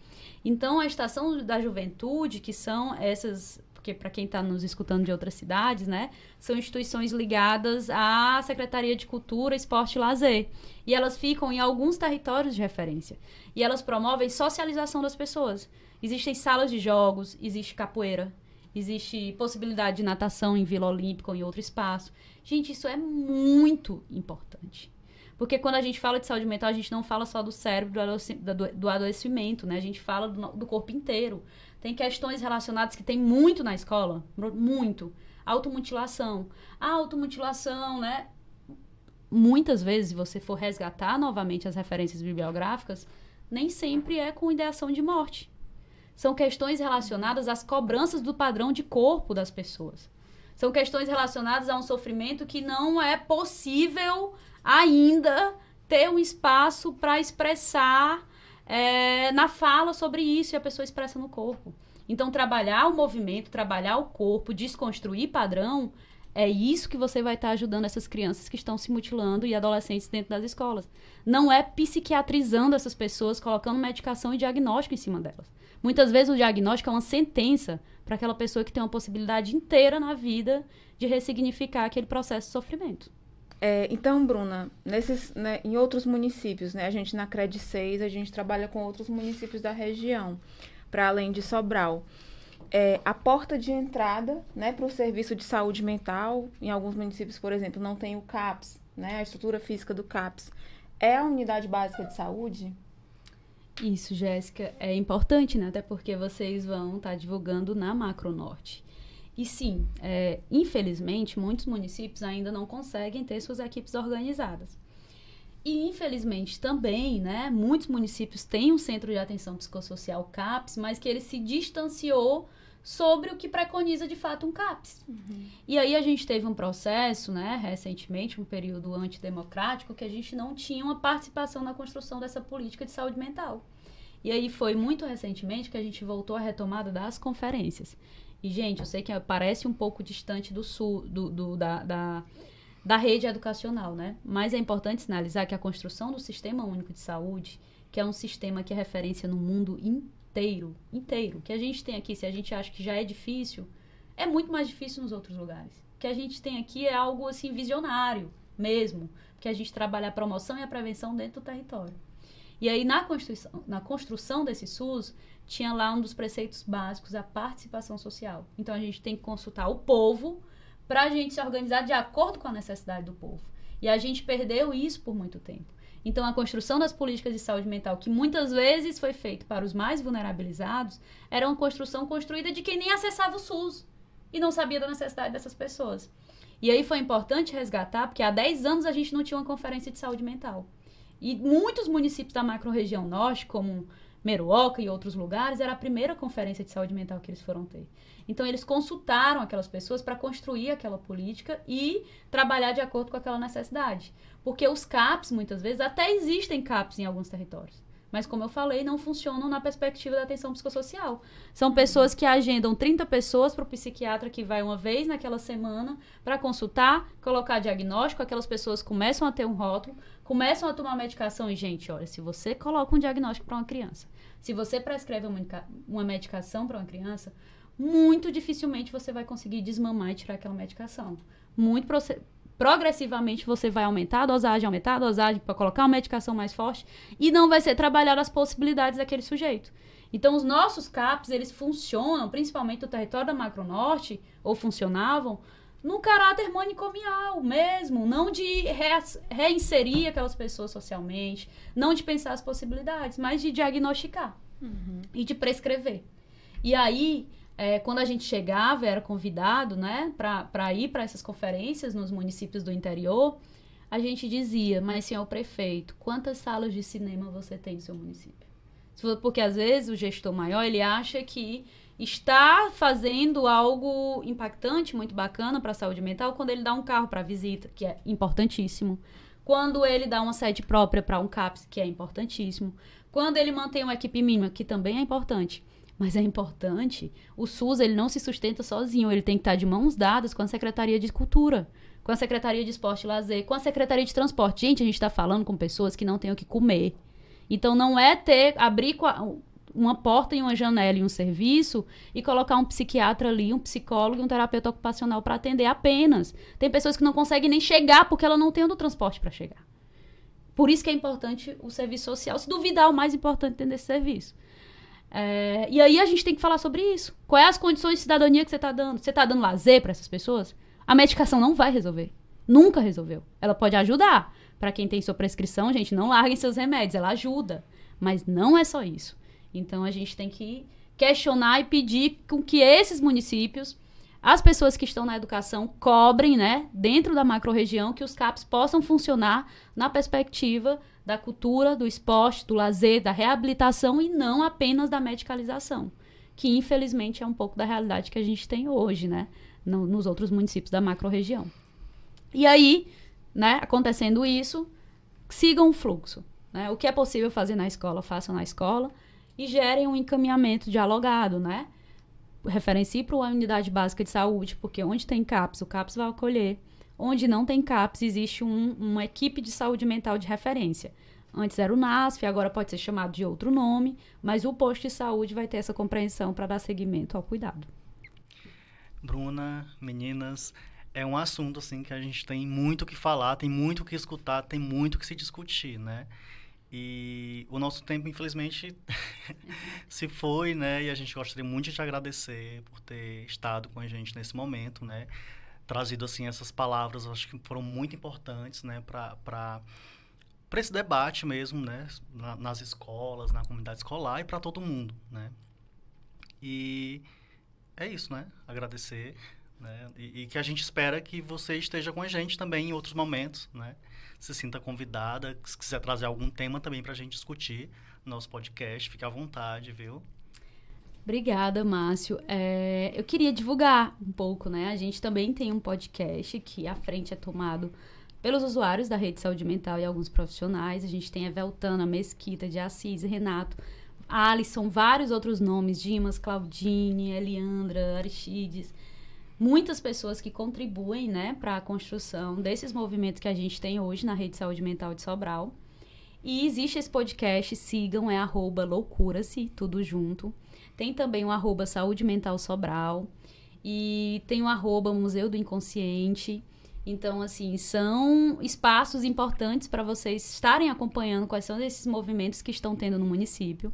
Então, a estação da juventude, que são essas... Porque, para quem está nos escutando de outras cidades, né, são instituições ligadas à Secretaria de Cultura, Esporte e Lazer. E elas ficam em alguns territórios de referência. E elas promovem socialização das pessoas. Existem salas de jogos, existe capoeira, existe possibilidade de natação em Vila Olímpica ou em outro espaço. Gente, isso é muito importante. Porque quando a gente fala de saúde mental, a gente não fala só do cérebro, do adoecimento, né? A gente fala do corpo inteiro. Tem questões relacionadas que tem muito na escola, muito. Automutilação. A automutilação, né? Muitas vezes, se você for resgatar novamente as referências bibliográficas, nem sempre é com ideação de morte. São questões relacionadas às cobranças do padrão de corpo das pessoas. São questões relacionadas a um sofrimento que não é possível ainda ter um espaço para expressar na fala sobre isso, e a pessoa expressa no corpo. Então, trabalhar o movimento, trabalhar o corpo, desconstruir padrão, é isso que você vai estar ajudando essas crianças que estão se mutilando e adolescentes dentro das escolas. Não é psiquiatrizando essas pessoas, colocando medicação e diagnóstico em cima delas. Muitas vezes o diagnóstico é uma sentença para aquela pessoa que tem uma possibilidade inteira na vida de ressignificar aquele processo de sofrimento. Então, Bruna, em outros municípios, né, a gente na CRED 6, a gente trabalha com outros municípios da região, para além de Sobral. A porta de entrada, né, para o serviço de saúde mental, em alguns municípios, por exemplo, não tem o CAPS, né, a estrutura física do CAPS. É a unidade básica de saúde? Isso, Jéssica, é importante, né, até porque vocês vão estar divulgando na Macronorte. E sim, infelizmente, muitos municípios ainda não conseguem ter suas equipes organizadas. E, infelizmente, também, né, muitos municípios têm um centro de atenção psicossocial CAPS, mas que ele se distanciou sobre o que preconiza, de fato, um CAPS. Uhum. E aí a gente teve um processo, né, recentemente, um período antidemocrático, que a gente não tinha uma participação na construção dessa política de saúde mental. E aí foi muito recentemente que a gente voltou à retomada das conferências. E, gente, eu sei que parece um pouco distante da rede educacional, né? Mas é importante sinalizar que a construção do Sistema Único de Saúde, que é um sistema que é referência no mundo inteiro, que a gente tem aqui, se a gente acha que já é difícil, é muito mais difícil nos outros lugares. O que a gente tem aqui é algo, assim, visionário mesmo, que a gente trabalha a promoção e a prevenção dentro do território. E aí, na construção desse SUS, tinha lá um dos preceitos básicos, a participação social. Então, a gente tem que consultar o povo para a gente se organizar de acordo com a necessidade do povo. E a gente perdeu isso por muito tempo. Então, a construção das políticas de saúde mental, que muitas vezes foi feita para os mais vulnerabilizados, era uma construção construída de quem nem acessava o SUS e não sabia da necessidade dessas pessoas. E aí foi importante resgatar, porque há 10 anos a gente não tinha uma conferência de saúde mental. E muitos municípios da macro-região norte, como Meruoca e outros lugares, era a primeira conferência de saúde mental que eles foram ter. Então, eles consultaram aquelas pessoas para construir aquela política e trabalhar de acordo com aquela necessidade. Porque os CAPs, muitas vezes, até existem CAPs em alguns territórios. Mas, como eu falei, não funcionam na perspectiva da atenção psicossocial. São pessoas que agendam 30 pessoas para o psiquiatra que vai uma vez naquela semana para consultar, colocar diagnóstico. Aquelas pessoas começam a ter um rótulo, começam a tomar medicação. E, gente, olha, se você coloca um diagnóstico para uma criança, se você prescreve uma medicação para uma criança, muito dificilmente você vai conseguir desmamar e tirar aquela medicação. Progressivamente você vai aumentar a dosagem para colocar uma medicação mais forte e não vai ser trabalhada as possibilidades daquele sujeito. Então, os nossos CAPs, eles funcionam, principalmente no território da Macro Norte, ou funcionavam, no caráter manicomial mesmo, não de reinserir aquelas pessoas socialmente, não de pensar as possibilidades, mas de diagnosticar e de prescrever. E aí, quando a gente chegava, era convidado, né, para ir para essas conferências nos municípios do interior, a gente dizia, mas senhor prefeito, quantas salas de cinema você tem no seu município? Porque às vezes o gestor maior, ele acha que está fazendo algo impactante, muito bacana para a saúde mental, quando ele dá um carro para visita, que é importantíssimo. Quando ele dá uma sede própria para um CAPS, que é importantíssimo. Quando ele mantém uma equipe mínima, que também é importante. Mas é importante, o SUS ele não se sustenta sozinho, ele tem que estar de mãos dadas com a Secretaria de Cultura, com a Secretaria de Esporte e Lazer, com a Secretaria de Transporte. Gente, a gente está falando com pessoas que não têm o que comer. Então, não é abrir uma porta e uma janela em um serviço e colocar um psiquiatra ali, um psicólogo e um terapeuta ocupacional para atender apenas. Tem pessoas que não conseguem nem chegar porque ela não tem o transporte para chegar. Por isso que é importante o serviço social. Se duvidar, o mais importante dentro desse serviço. E aí a gente tem que falar sobre isso. Quais as condições de cidadania que você está dando? Você está dando lazer para essas pessoas? A medicação não vai resolver. Nunca resolveu. Ela pode ajudar. Para quem tem sua prescrição, gente, não larguem seus remédios. Ela ajuda. Mas não é só isso. Então a gente tem que questionar e pedir com que esses municípios, as pessoas que estão na educação, cobrem, né, dentro da macro-região, que os CAPs possam funcionar na perspectiva da cultura, do esporte, do lazer, da reabilitação e não apenas da medicalização, que infelizmente é um pouco da realidade que a gente tem hoje, né, nos outros municípios da macro-região. E aí, né, acontecendo isso, sigam o fluxo, né, o que é possível fazer na escola, façam na escola e gerem um encaminhamento dialogado, né, referencie para uma unidade básica de saúde, porque onde tem CAPS, o CAPS vai acolher. Onde não tem CAPS, existe uma equipe de saúde mental de referência. Antes era o NASF, agora pode ser chamado de outro nome, mas o posto de saúde vai ter essa compreensão para dar seguimento ao cuidado. Bruna, meninas, é um assunto assim, que a gente tem muito o que falar, tem muito o que escutar, tem muito o que se discutir, né? E o nosso tempo, infelizmente, se foi, né? E a gente gostaria muito de te agradecer por ter estado com a gente nesse momento, né? Trazido, assim, essas palavras, acho que foram muito importantes, né? Para esse debate mesmo, né? Nas escolas, na comunidade escolar e para todo mundo, né? E é isso, né? Agradecer, né? E que a gente espera que você esteja com a gente também em outros momentos, né? Se sinta convidada, se quiser trazer algum tema também para a gente discutir no nosso podcast, fique à vontade, viu? Obrigada, Márcio. Eu queria divulgar um pouco, né? A gente também tem um podcast que a frente é tomado pelos usuários da Rede Saúde Mental e alguns profissionais. A gente tem a Veltana, Mesquita, de Assis, Renato, Alisson, vários outros nomes, Dimas, Claudine, Eliandra, Aristides. Muitas pessoas que contribuem, né, para a construção desses movimentos que a gente tem hoje na Rede Saúde Mental de Sobral. E existe esse podcast, sigam, é @loucura-se, tudo junto. Tem também o @Saúde Mental Sobral. E tem o @Museu do Inconsciente. Então, assim, são espaços importantes para vocês estarem acompanhando quais são esses movimentos que estão tendo no município.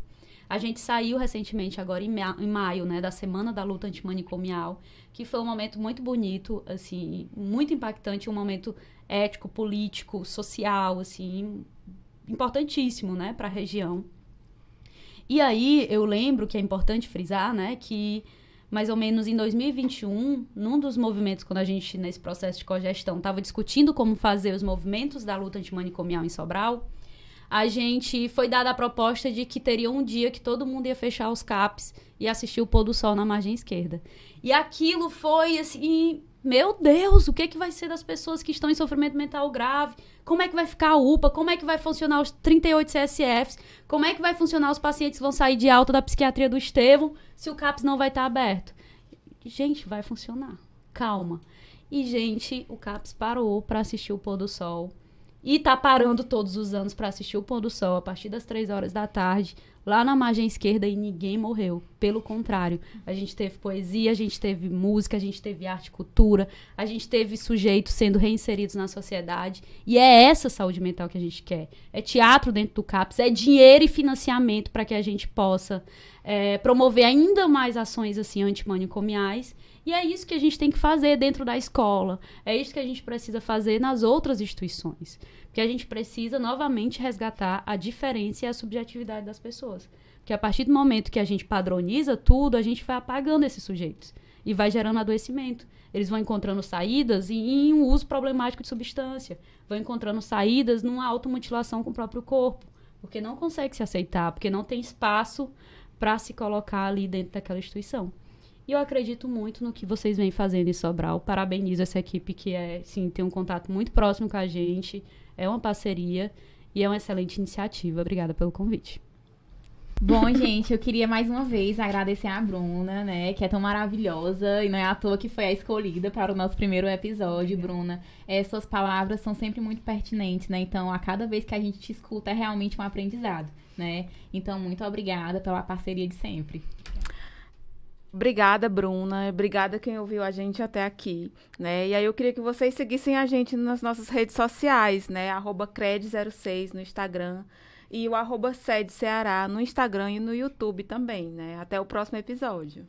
A gente saiu recentemente, agora em maio, né, da Semana da Luta Antimanicomial, que foi um momento muito bonito, assim, muito impactante, um momento ético, político, social, assim, importantíssimo, né, para a região. E aí, eu lembro que é importante frisar, né, que mais ou menos em 2021, num dos movimentos, quando a gente, nesse processo de cogestão, estava discutindo como fazer os movimentos da luta antimanicomial em Sobral, a gente foi dada a proposta de que teria um dia que todo mundo ia fechar os CAPs e assistir o pôr do sol na margem esquerda. E aquilo foi assim, meu Deus, o que vai ser das pessoas que estão em sofrimento mental grave? Como é que vai ficar a UPA? Como é que vai funcionar os 38 CSFs? Como é que vai funcionar os pacientes que vão sair de alta da psiquiatria do Estevão se o CAPS não vai estar aberto? Gente, vai funcionar. Calma. E, gente, o CAPS parou para assistir o pôr do sol. E tá parando todos os anos para assistir o pôr do sol a partir das 3 horas da tarde, lá na margem esquerda, e ninguém morreu. Pelo contrário, a gente teve poesia, a gente teve música, a gente teve arte e cultura, a gente teve sujeitos sendo reinseridos na sociedade. E é essa saúde mental que a gente quer. É teatro dentro do CAPS, é dinheiro e financiamento para que a gente possa promover ainda mais ações assim antimanicomiais. E é isso que a gente tem que fazer dentro da escola. É isso que a gente precisa fazer nas outras instituições. Porque a gente precisa, novamente, resgatar a diferença e a subjetividade das pessoas. Porque a partir do momento que a gente padroniza tudo, a gente vai apagando esses sujeitos. E vai gerando adoecimento. Eles vão encontrando saídas em um uso problemático de substância. Vão encontrando saídas numa automutilação com o próprio corpo. Porque não consegue se aceitar. Porque não tem espaço para se colocar ali dentro daquela instituição. E eu acredito muito no que vocês vêm fazendo em Sobral. Parabenizo essa equipe que tem um contato muito próximo com a gente. É uma parceria e é uma excelente iniciativa. Obrigada pelo convite. Bom, gente, eu queria mais uma vez agradecer a Bruna, né, que é tão maravilhosa e não é à toa que foi a escolhida para o nosso primeiro episódio, Bruna. Suas palavras são sempre muito pertinentes, né, então a cada vez que a gente te escuta é realmente um aprendizado, né. Então, muito obrigada pela parceria de sempre. Obrigada, Bruna. Obrigada quem ouviu a gente até aqui, né? E aí eu queria que vocês seguissem a gente nas nossas redes sociais, né? @cred06 no Instagram e o @sedceará no Instagram e no YouTube também, né? Até o próximo episódio.